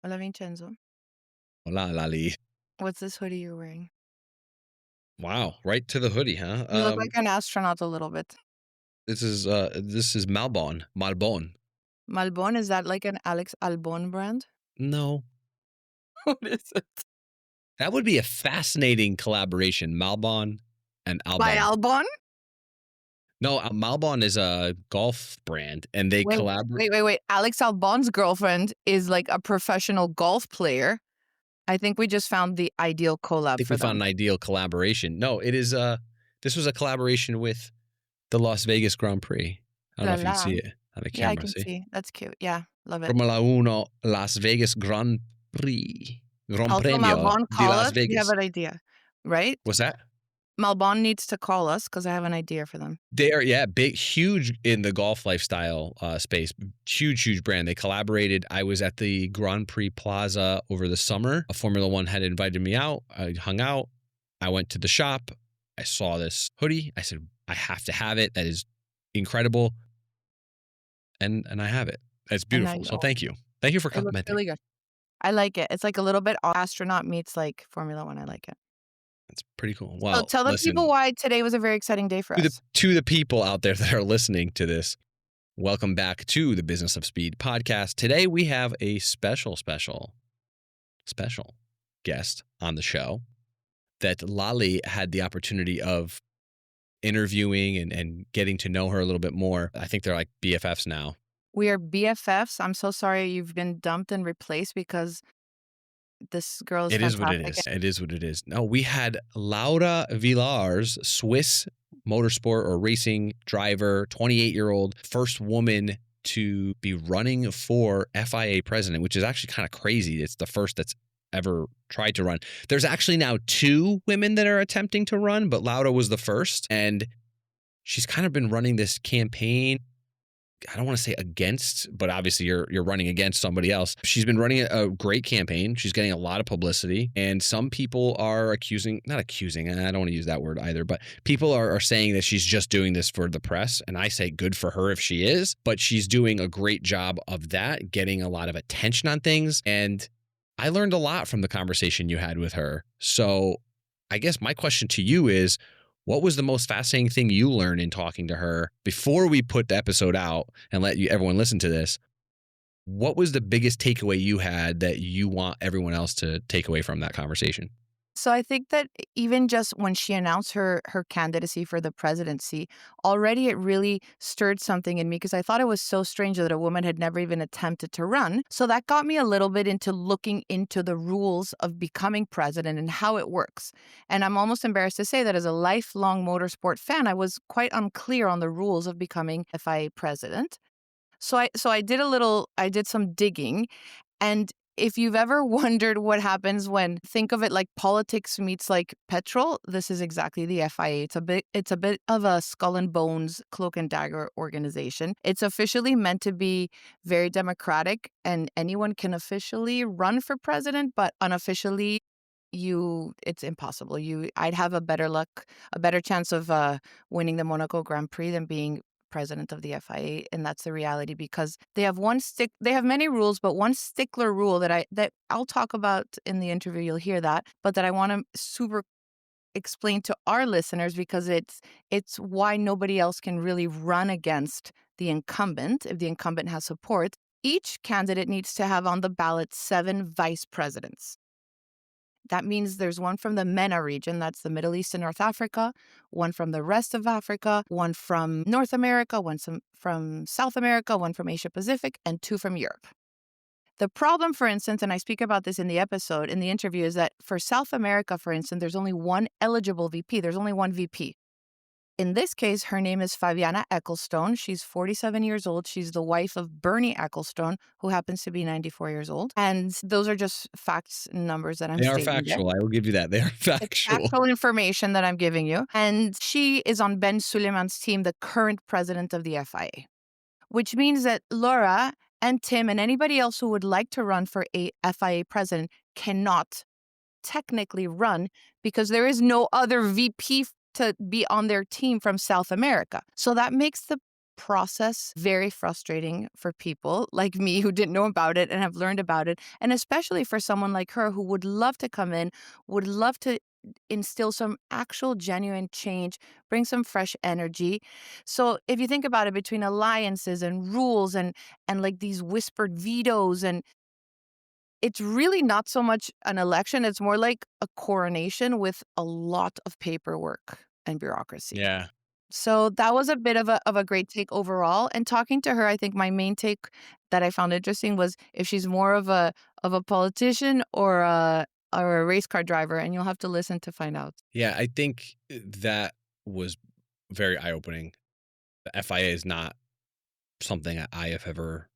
Hola, Vincenzo. Hola, Lali. What's this hoodie you're wearing? Wow, right to the hoodie, huh? You look like an astronaut a little bit. This is Malbon. Malbon, is that like an Alex Albon brand? No, What is it? that would be a fascinating collaboration, Malbon and By Albon. Albon? No, Malbon is a golf brand, and they Wait, collaborate. wait. Alex Albon's girlfriend is like a professional golf player. I think we just found the ideal I collab think we for found them. an ideal collaboration. No, it is. This was a collaboration with the Las Vegas Grand Prix. I don't know La if you can la. see it on the Yeah, I camera. can See, see. That's cute. Yeah, love it. Formula Uno Las Vegas Grand Prix, Gran Also, Premio Malbon, di call Las us. We have Vegas. an idea, right? What's that? Malbon needs to call us because I have an idea for them. They are, yeah, big, huge in the golf lifestyle space. Huge brand. They collaborated. I was at the Grand Prix Plaza over the summer. A Formula One had invited me out. I hung out. I went to the shop. I saw this hoodie. I said, I have to have it. That is incredible. And I have it. It's And now beautiful. you So own it. thank you. Thank you for It looks complimenting. really good. I like it. It's like a little bit astronaut meets like Formula One. I like it. That's pretty cool. So Well, tell the people listen, why today was a very exciting day for to the us. to the people out there that are listening to this, welcome back to the Business of Speed podcast. Today we have a special guest on the show that Lali had the opportunity of interviewing and getting to know her a little bit more. I think they're like BFFs now. We are BFFs. I'm so sorry you've been dumped and replaced because this girl is It is what it fantastic. is. It is what it is. No, we had Laura Villars, Swiss motorsport or racing driver, 28-year-old, first woman to be running for FIA president, which is actually kind of crazy. It's the first that's ever tried to run. There's actually now 2 women that are attempting to run, but Laura was the first. And she's kind of been running this campaign. I don't want to say against, but obviously you're running against somebody else. She's been running a great campaign. She's getting a lot of publicity, and some people are not accusing, and I don't want to use that word either, but people are saying that she's just doing this for the press, and I say good for her if she is, but she's doing a great job of that, getting a lot of attention on things, and I learned a lot from the conversation you had with her. So I guess my question to you is, what was the most fascinating thing you learned in talking to her before we put the episode out and let everyone listen to this? What was the biggest takeaway you had that you want everyone else to take away from that conversation? So I think that even just when she announced her candidacy for the presidency, already it really stirred something in me because I thought it was so strange that a woman had never even attempted to run. So that got me a little bit into looking into the rules of becoming president and how it works. And I'm almost embarrassed to say that as a lifelong motorsport fan, I was quite unclear on the rules of becoming FIA president. So I did some digging, and if you've ever wondered what happens when, think of it like politics meets like petrol, this is exactly the FIA. It's a bit of a skull and bones, cloak and dagger organization. It's officially meant to be very democratic, and anyone can officially run for president, but unofficially it's impossible. I'd have a better chance of winning the Monaco Grand Prix than being president of the FIA, and that's the reality because they have many rules, but one stickler rule that I'll talk about in the interview, you'll hear that, but that I want to super explain to our listeners because it's why nobody else can really run against the incumbent if the incumbent has support. Each candidate needs to have on the ballot 7 vice presidents. That means there's one from the MENA region, that's the Middle East and North Africa, one from the rest of Africa, one from North America, from South America, one from Asia Pacific, and 2 from Europe. The problem, for instance, and I speak about this in the interview, is that for South America, for instance, there's only one eligible VP. There's only one VP. In this case, her name is Fabiana Ecclestone. She's 47 years old. She's the wife of Bernie Ecclestone, who happens to be 94 years old. And those are just facts and numbers that I'm They are stating there. factual. I will give you that. They are It's factual. actual information that I'm giving you. And she is on Ben Suleiman's team, the current president of the FIA, which means that Laura and Tim and anybody else who would like to run for a FIA president cannot technically run because there is no other VP to be on their team from South America. So that makes the process very frustrating for people like me who didn't know about it and have learned about it. And especially for someone like her who would love to come in, would love to instill some actual genuine change, bring some fresh energy. So if you think about it, between alliances and rules and like these whispered vetoes, and it's really not so much an election, it's more like a coronation with a lot of paperwork and bureaucracy. Yeah. So that was a bit of a great take overall. And talking to her, I think my main take that I found interesting was if she's more of a politician or a race car driver, and you'll have to listen to find out. Yeah, I think that was very eye-opening. The FIA is not something I have ever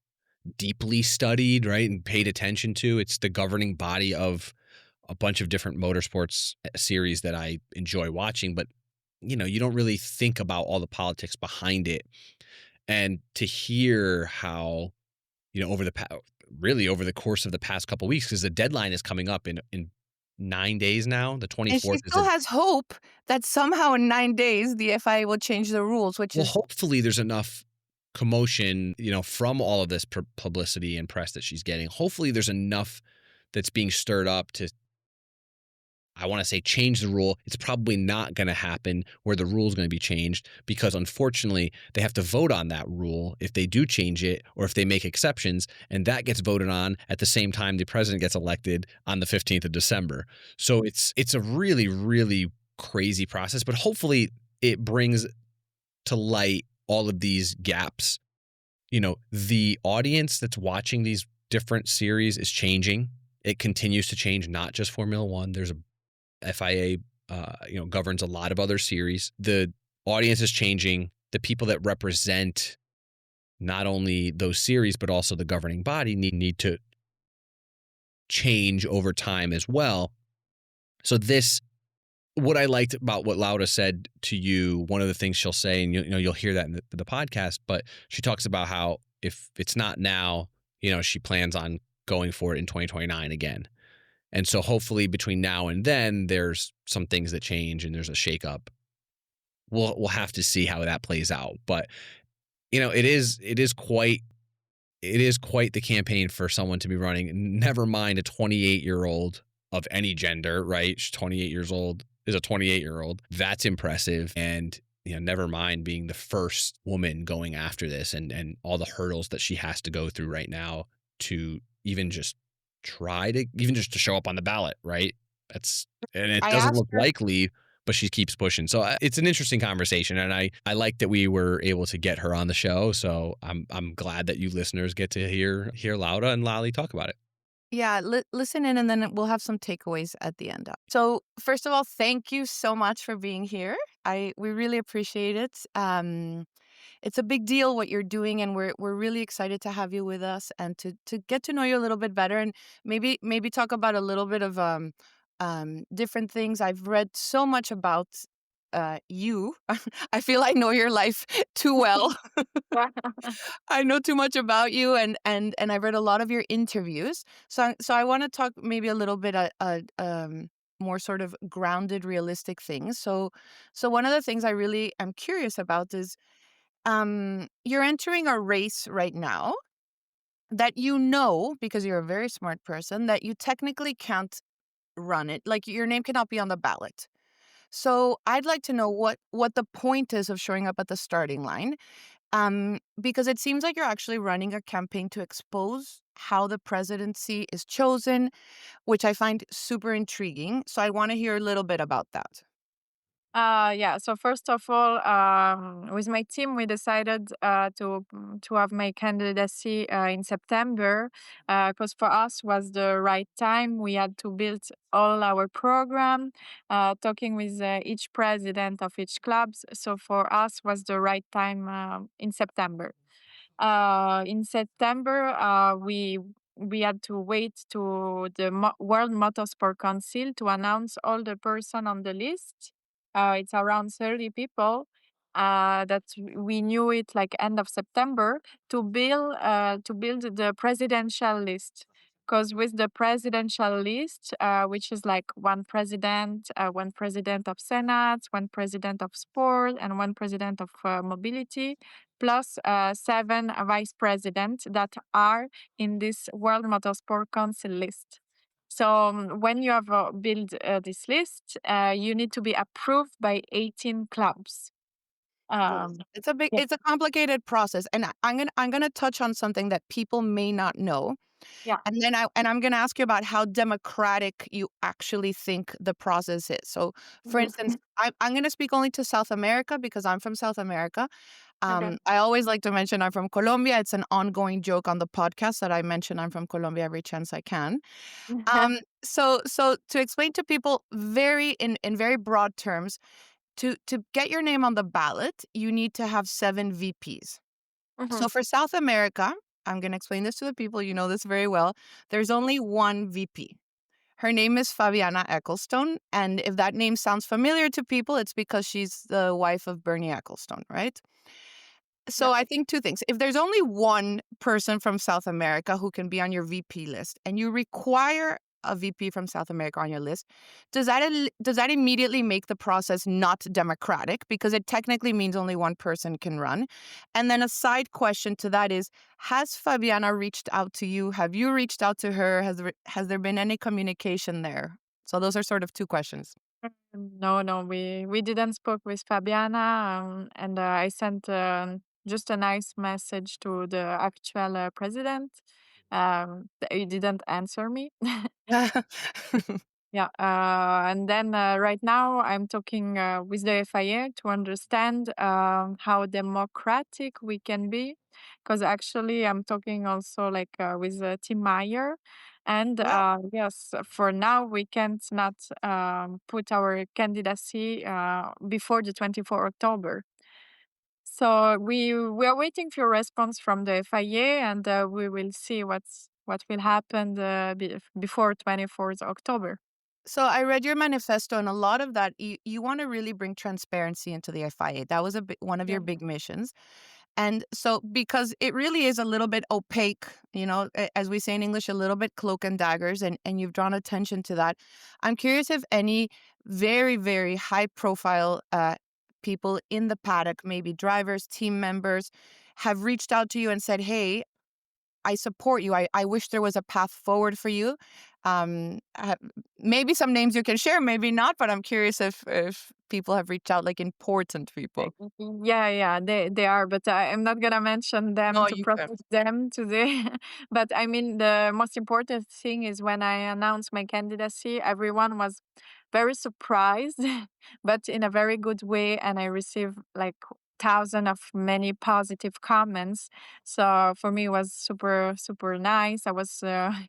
deeply studied, right, and paid attention to. It's the governing body of a bunch of different motorsports series that I enjoy watching, but you don't really think about all the politics behind it. And to hear how, over really over the course of the past couple weeks, because the deadline is coming up in 9 days now. The And she 24th is still has hope that somehow in 9 days the FIA will change the rules, which well, is hopefully there's enough commotion, from all of this publicity and press that she's getting. Hopefully there's enough that's being stirred up to, I want to say, change the rule. It's probably not going to happen where the rule is going to be changed because unfortunately they have to vote on that rule if they do change it or if they make exceptions. And that gets voted on at the same time the president gets elected on the 15th of December. So it's a really, really crazy process, but hopefully it brings to light all of these gaps. The audience that's watching these different series is changing. It continues to change, not just Formula One. There's a FIA, governs a lot of other series. The audience is changing. The people that represent not only those series, but also the governing body need to change over time as well. So what I liked about what Laura said to you, one of the things she'll say, and you'll hear that in the podcast, but she talks about how if it's not now, she plans on going for it in 2029 again. And so hopefully between now and then, there's some things that change and there's a shakeup. We'll have to see how that plays out. But it is quite the campaign for someone to be running. Never mind a 28-year-old of any gender, right? She's 28 years old is a 28-year-old. That's impressive. And never mind being the first woman going after this and all the hurdles that she has to go through right now to even just to show up on the ballot, right? And it I doesn't asked look her. likely, but she keeps pushing. So it's an interesting conversation, and I like that we were able to get her on the show. So I'm glad that you listeners get to hear Laura and Lali talk about it. Yeah, listen in, and then we'll have some takeaways at the end. So, first of all, thank you so much for being here. We really appreciate it. It's a big deal what you're doing, and we're really excited to have you with us and to get to know you a little bit better, and maybe talk about a little bit of different things. I've read so much about you. I feel I know your life too well. I know too much about you, and I read a lot of your interviews. So I want to talk maybe a little bit more sort of grounded, realistic things. So one of the things I really am curious about is you're entering a race right now that because you're a very smart person, that you technically can't run it. Like your name cannot be on the ballot. So I'd like to know what the point is of showing up at the starting line, because it seems like you're actually running a campaign to expose how the presidency is chosen, which I find super intriguing. So I want to hear a little bit about that. Yeah. So first of all, with my team, we decided to have my candidacy in September because for us was the right time. We had to build all our program, talking with each president of each clubs. So for us was the right time in September. In September, we had to wait to the World Motorsport Council to announce all the person on the list. It's around 30 people that we knew it like end of September to build the presidential list. because with the presidential list, which is like one president of Senate, one president of sport, and one president of mobility, plus seven vice presidents that are in this World Motorsport Council list. So when you have built this list, you need to be approved by 18 clubs. Oh, Um, yeah. it's a complicated process, and I'm gonna touch on something that people may not know, Yeah. and I'm gonna ask you about how democratic you actually think the process is. So, for instance, Mhm. I'm gonna speak only to South America because I'm from South America. Okay. I always like to mention I'm from Colombia. It's an ongoing joke on the podcast that I mention I'm from Colombia every chance I can. So to explain to people in very broad terms, to get your name on the ballot, you need to have 7 VPs. Mhm. So for South America, I'm going to explain this to the people, you know this very well. There's only one VP. Her name is Fabiana Ecclestone, and if that name sounds familiar to people, it's because she's the wife of Bernie Ecclestone, right? Yeah. So I think two things. If there's only one person from South America who can be on your VP list and you require a VP from South America on your list, does that immediately make the process not democratic because it technically means only one person can run? And then a side question to that is, has Fabiana reached out to you? Have you reached out to her? Has there been any communication there? So those are sort of two questions. No, no, we didn't spoke with Fabiana, and I sent just a nice message to the actual president. He didn't answer me. Yeah, and then right now I'm talking with the FIA to understand how democratic we can be, because actually I'm talking also like with Tim Meyer, and Wow. yes, for now we can't not put our candidacy before the 24 October. So we are waiting for a response from the FIA, and we will see what will happen before 24th October. So I read your manifesto, and a lot of that you want to really bring transparency into the FIA. That was one of Yeah. your big missions, and so because it really is a little bit opaque, as we say in English, a little bit cloak and daggers, and you've drawn attention to that. I'm curious if any very very high profile people in the paddock, maybe drivers, team members, have reached out to you and said, "Hey, I support you. I wish there was a path forward for you." Maybe some names you can share, maybe not, but I'm curious if people have reached out, like important people. Yeah, yeah, they are, but I'm not gonna mention them No, to you can. protect them today. But I mean, the most important thing is when I announced my candidacy, everyone was very surprised, but in a very good way, and I received like thousands of many positive comments. So for me, it was super super nice. I was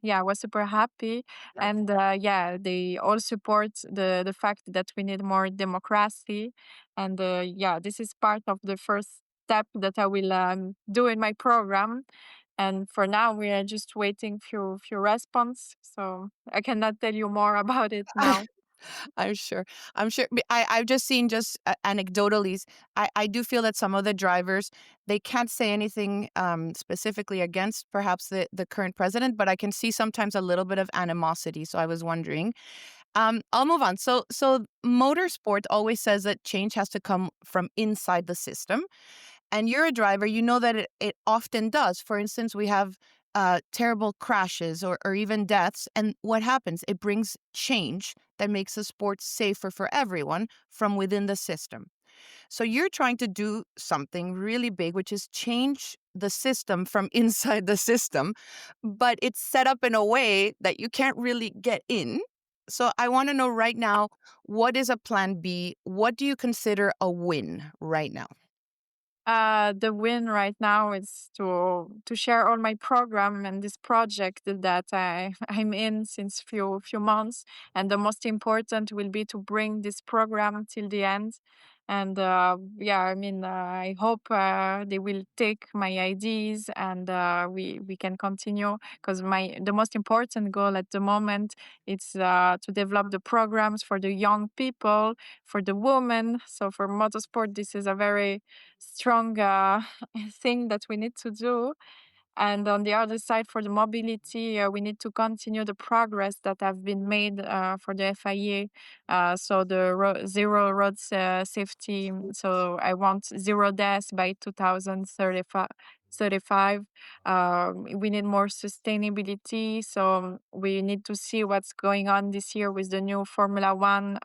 yeah, I was super happy, and yeah, they all support the fact that we need more democracy, and yeah, this is part of the first step that I will do in my program. And for now, we are just waiting few response. So I cannot tell you more about it now. I'm sure. I'm sure. I've just seen just anecdotally. I do feel that some of the drivers they can't say anything specifically against perhaps the current president, but I can see sometimes a little bit of animosity. So I was wondering. I'll move on. So motorsport always says that change has to come from inside the system. And you're a driver, you know that it often does. For instance, we have terrible crashes or even deaths. And what happens? It brings change that makes the sport safer for everyone from within the system. So you're trying to do something really big, which is change the system from inside the system, but it's set up in a way that you can't really get in. So I want to know right now, what is a plan B? What do you consider a win right now? The win right now is to share all my program and this project that I'm in since few months, and the most important will be to bring this program till the end. And yeah, I mean, I hope they will take my ideas, and we can continue, because my the most important goal at the moment is to develop the programs for the young people, for the women. So for motorsport, this is a very strong thing that we need to do. And on the other side, for the mobility, we need to continue the progress that have been made for the FIA. So the zero road safety. So I want zero deaths by 2035. 35. We need more sustainability. So we need to see what's going on this year with the new Formula One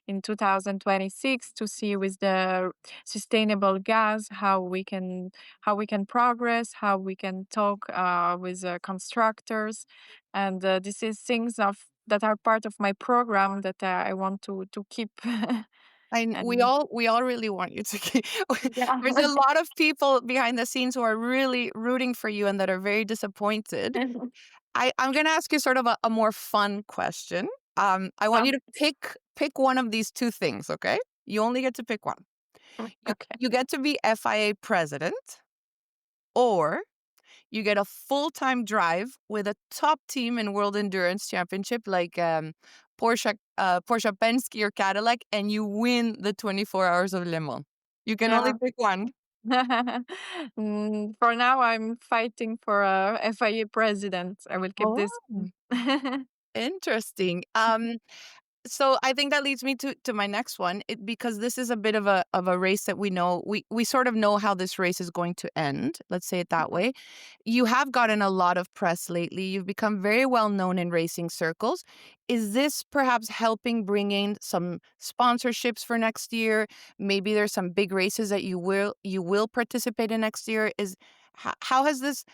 in 2026 to see with the sustainable gas how we can progress, how we can talk with constructors, and this is things of that are part of my program that I want to keep. And we And all really want you to keep. yeah. There's a lot of people behind the scenes who are really rooting for you and that are very disappointed. I'm gonna ask you sort of a more fun question. I want Oh, you to pick one of these two things, okay? You only get to pick one. okay. You get to be FIA president, or you get a full-time drive with a top team in World Endurance Championship like Porsche Penske or Cadillac, and you win the 24 Hours of Le Mans. You can only Yeah. pick one. For now, I'm fighting for a FIA president. I will keep Oh, this. interesting. So I think that leads me to my next one, because this is a bit of a race that we know we sort of know how this race is going to end. Let's say it that way. You have gotten a lot of press lately. You've become very well known in racing circles. Is this perhaps helping bring in some sponsorships for next year? Maybe there's some big races that you will participate in next year. How has this?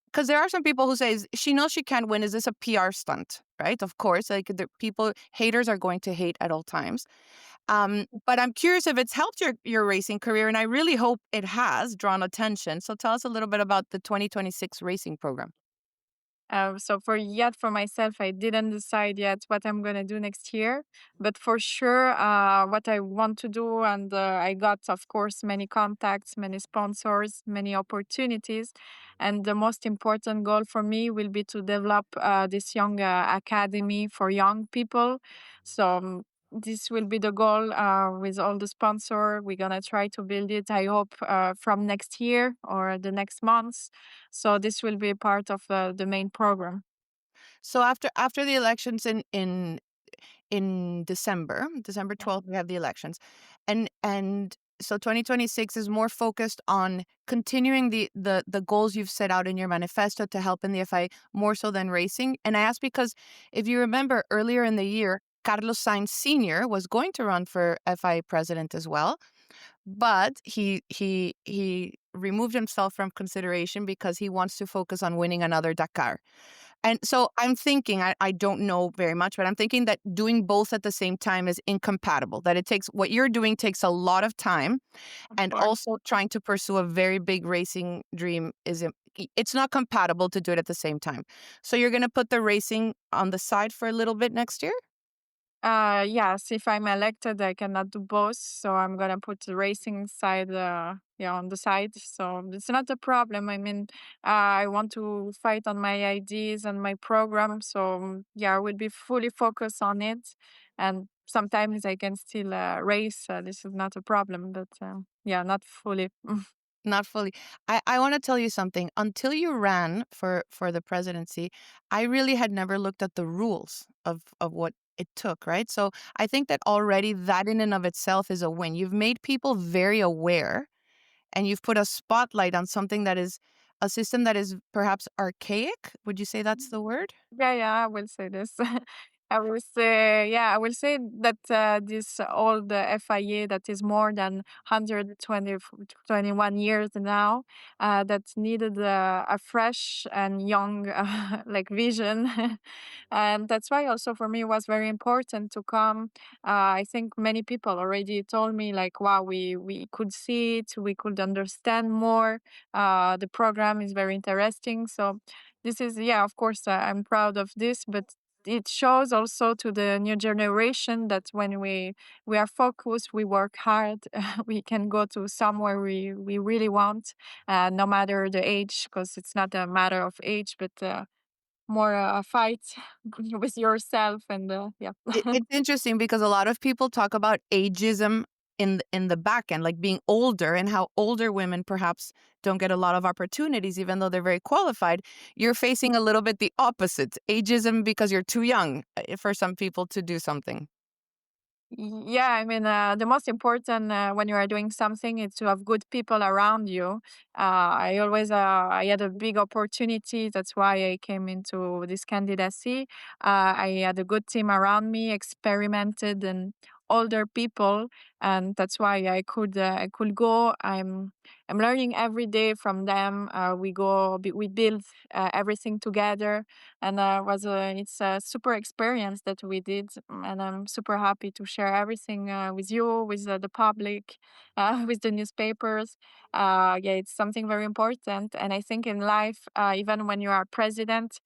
Because there are some people who say she knows she can't win. Is this a PR stunt? Right? Of course, like the people, haters are going to hate at all times. But I'm curious if it's helped your racing career, and I really hope it has drawn attention. So tell us a little bit about the 2026 racing program. So for myself, I didn't decide yet what I'm gonna do next year, but for sure, what I want to do, and I got, of course, many contacts, many sponsors, many opportunities, and the most important goal for me will be to develop this young academy for young people. So. This will be the goal with all the sponsor. We're gonna try to build it. I hope from next year or the next months, so this will be part of the main program. So after the elections in December Yeah. 12th, we have the elections, and so 2026 is more focused on continuing the goals you've set out in your manifesto to help in the FI more so than racing. And I ask because if you remember earlier in the year, Carlos Sainz Sr. was going to run for FI president as well, but he removed himself from consideration because he wants to focus on winning another Dakar. And so I'm thinking, I don't know very much, but I'm thinking that doing both at the same time is incompatible. That it takes what you're doing takes a lot of time, Of and course. also trying to pursue a very big racing dream it's not compatible to do it at the same time. So you're going to put the racing on the side for a little bit next year? Yes, if I'm elected, I cannot do both, so I'm gonna put the racing side, yeah, on the side. So it's not a problem. I mean, I want to fight on my ideas and my program. So yeah, I will be fully focused on it, and sometimes I can still race. This is not a problem, but yeah, not fully. Not fully. I want to tell you something. Until you ran for the presidency, I really had never looked at the rules of what it took, right? So I think that already that in and of itself is a win. You've made people very aware, and you've put a spotlight on something that is a system that is perhaps archaic. Would you say that's the word? Yeah, yeah, I will say this. I will say, yeah, I will say that this old FIA that is more than 21 years now, that needed a fresh and young like vision. And that's why also for me it was very important to come. I think many people already told me like, wow, we could see it, we could understand more. The program is very interesting. So this is, yeah, of course, I'm proud of this, but it shows also to the new generation that when we are focused, we work hard, we can go to somewhere we really want, no matter the age, because it's not a matter of age, but more a fight with yourself and yeah. It's interesting because a lot of people talk about ageism in the back end, like being older, and how older women perhaps don't get a lot of opportunities even though they're very qualified. You're facing a little bit the opposite, ageism because you're too young for some people to do something. Yeah, I mean, the most important when you are doing something is to have good people around you. I had a big opportunity. That's why I came into this candidacy. I had a good team around me, experimented and older people, and that's why I could go. I'm learning every day from them. We build everything together, and was a it's a super experience that we did, and I'm super happy to share everything with you, with the public, with the newspapers. Yeah, it's something very important, and I think in life, even when you are president,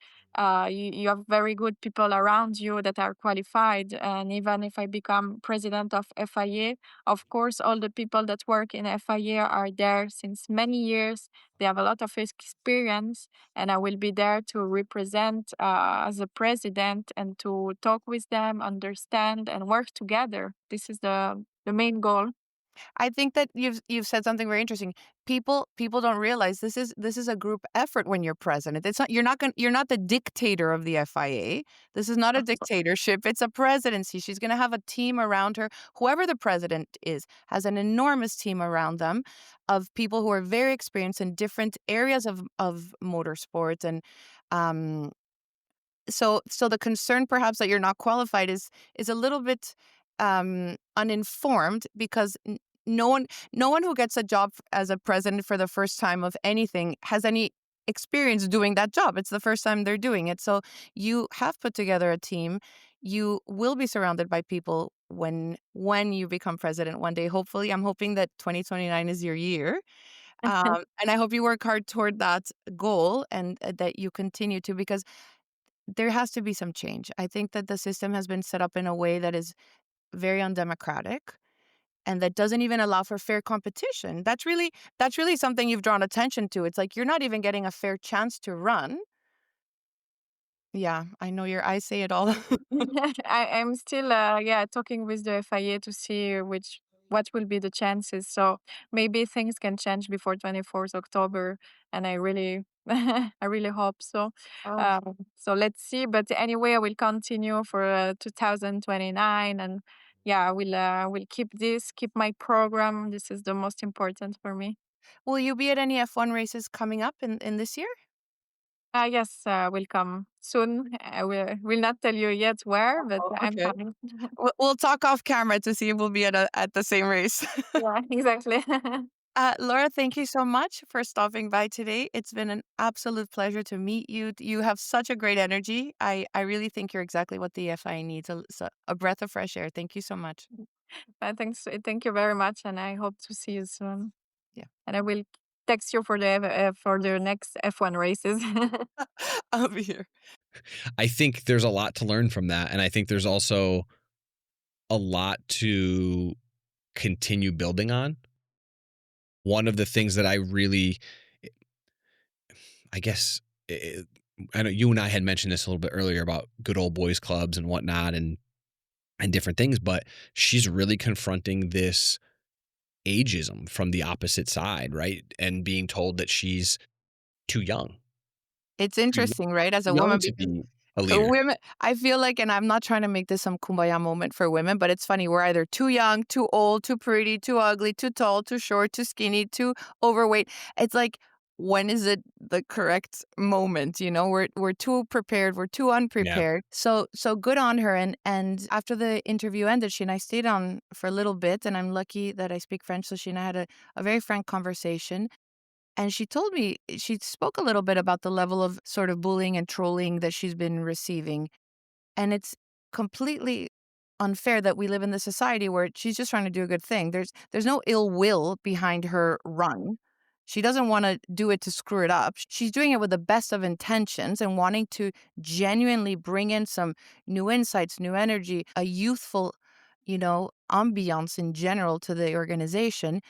you have very good people around you that are qualified. And even if I become president of FIA, of course, all the people that work in FIA are there since many years. They have a lot of experience, and I will be there to represent as a president and to talk with them, understand, and work together. This is the main goal. I think that you've said something very interesting. People don't realize this is a group effort when you're president. It's not you're not the dictator of the FIA. This is not a dictatorship. It's a presidency. She's going to have a team around her. Whoever the president is has an enormous team around them of people who are very experienced in different areas of motorsports. And um so the concern perhaps that you're not qualified is a little bit uninformed, because no one who gets a job as a president for the first time of anything has any experience doing that job. It's the first time they're doing it. So you have put together a team. You will be surrounded by people when you become president one day. Hopefully, I'm hoping that 2029 is your year. And I hope you work hard toward that goal, and that you continue to, because there has to be some change. I think that the system has been set up in a way that is very undemocratic and that doesn't even allow for fair competition. That's really something you've drawn attention to. It's like you're not even getting a fair chance to run. Yeah, I know your eyes say it all. I'm still yeah, talking with the FIA to see what will be the chances. So maybe things can change before 24th October, and I really I really hope so. Oh, So let's see. But anyway, I will continue for 2029, and yeah, I will keep my program. This is the most important for me. will you be at any F1 races coming up in this year? Yes, will come soon. I will not tell you yet where, but Oh, I'm okay. coming. We'll talk off camera to see if we'll be at the same race. Yeah, exactly. Laura, thank you so much for stopping by today. It's been an absolute pleasure to meet you. You have such a great energy. I really think you're exactly what the FI needs, a breath of fresh air. Thank you so much. Thank you very much, and I hope to see you soon. Yeah, And I will text you for the next F1 races. I'll be here. I think there's a lot to learn from that. And I think there's also a lot to continue building on. One of the things that I really, I guess, I know you and I had mentioned this a little bit earlier about good old boys clubs and whatnot and different things, but she's really confronting this ageism from the opposite side, right? And being told that she's too young, It's too young, interesting, right? As too a young woman, to because be a leader. women, I feel like, and I'm not trying to make this some kumbaya moment for women, but it's funny. We're either too young, too old, too pretty, too ugly, too tall, too short, too skinny, too overweight. It's like, when is it the correct moment? We're too prepared, we're too Yeah. unprepared. So good on her. And after the interview ended, she and I stayed on for a little bit, and I'm lucky that I speak French, so she and I had a very frank conversation. And she told me, she spoke a little bit about the level of sort of bullying and trolling that she's been receiving. And it's completely unfair that we live in this society where she's just trying to do a good thing. There's no ill will behind her run. She doesn't want to do it to screw it up. She's doing it with the best of intentions and wanting to genuinely bring in some new insights, new energy, a youthful, ambiance in general to the organization.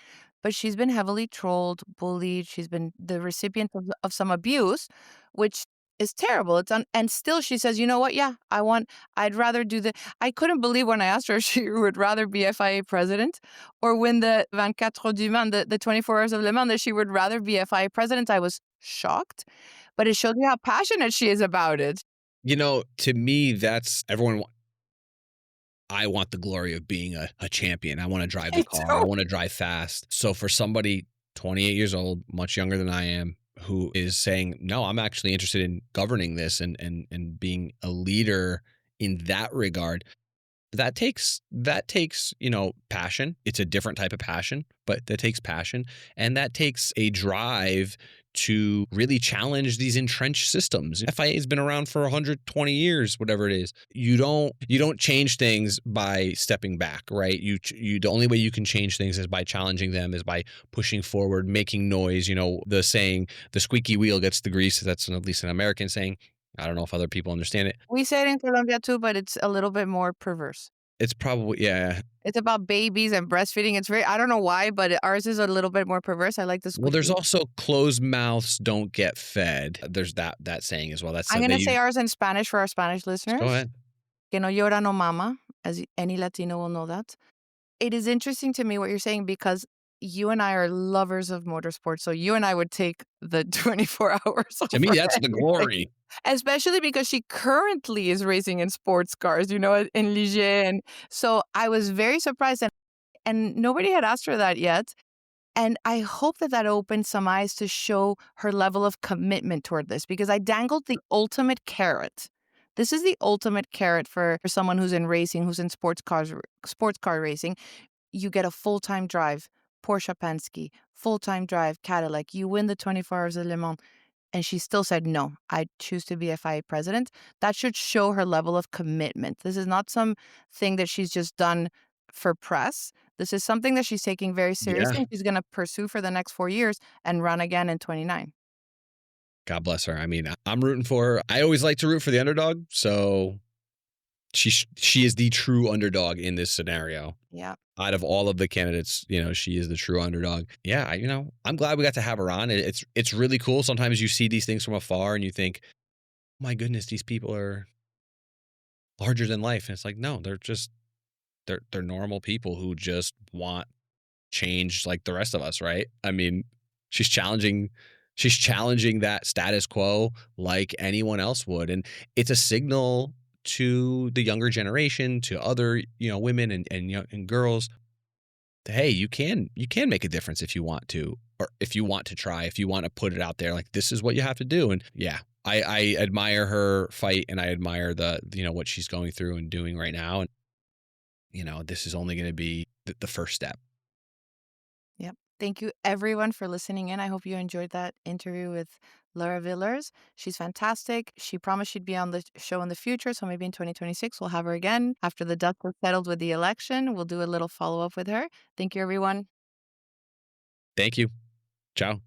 But she's been heavily trolled, bullied. She's been the recipient of some abuse, which is terrible. And still she says, you know what? Yeah, I'd rather do the, I couldn't believe when I asked her if she would rather be FIA president or win the 24 du Mans, the 24 hours of Le Mans, that she would rather be FIA president. I was shocked, but it shows you how passionate she is about it. To me, that's everyone. I want the glory of being a champion. I want to drive the I car. I don't. want to drive fast. So for somebody 28 years old, much younger than I am, who is saying, no, I'm actually interested in governing this and being a leader in that regard, that takes passion. It's a different type of passion, but that takes passion, and that takes a drive to really challenge these entrenched systems. FIA has been around for 120 years, whatever it is. You don't change things by stepping back, right? The only way you can change things is by challenging them, is by pushing forward, making noise. The saying, the squeaky wheel gets the grease. That's at least an American saying. I don't know if other people understand it. We say it in Colombia too, but it's a little bit more perverse. It's probably, yeah. It's about babies and breastfeeding. It's very, I don't know why, but ours is a little bit more perverse. I like the Well, there's squeaky. also closed mouths don't get fed. There's that saying as well. That's I'm they gonna say use. ours in Spanish for our Spanish Go listeners. ahead. Que no llora no mama, as any Latino will know that. It is interesting to me what you're saying because you and I are lovers of motorsport. So you and I would take the 24 hours To me, over that's the anything. glory. Especially because she currently is racing in sports cars, in Ligier. And so I was very surprised, and nobody had asked her that yet. And I hope that that opens some eyes to show her level of commitment toward this, because I dangled the ultimate carrot. This is the ultimate carrot for someone who's in racing, who's in sports car racing. You get a full-time drive, Porsche Penske, full-time drive, Cadillac. You win the 24 Hours of Le Mans. And she still said, no, I choose to be FIA president. That should show her level of commitment. This is not some thing that she's just done for press. This is something that she's taking very Yeah. seriously, and she's going to pursue for the next 4 years and run again in 29. God bless her. I mean, I'm rooting for her. I always like to root for the underdog. So she is the true underdog in this scenario. Yeah. Out of all of the candidates, she is the true underdog. Yeah, I'm glad we got to have her on. It's really cool. Sometimes you see these things from afar and you think, my goodness, these people are larger than life. And it's like, no, they're normal people who just want change like the rest of us, right? I mean, she's challenging that status quo like anyone else would. And it's a signal to the younger generation, to other, women and girls, that, hey, you can make a difference if you want to, or if you want to try, if you want to put it out there, like this is what you have to do. And yeah, I admire her fight, and I admire what she's going through and doing right now. And this is only going to be the first step. Yep. Thank you, everyone, for listening in. I hope you enjoyed that interview with Laura Villars. She's fantastic. She promised she'd be on the show in the future. So maybe in 2026, we'll have her again. After the dust is settled with the election, we'll do a little follow up with her. Thank you, everyone. Thank you. Ciao.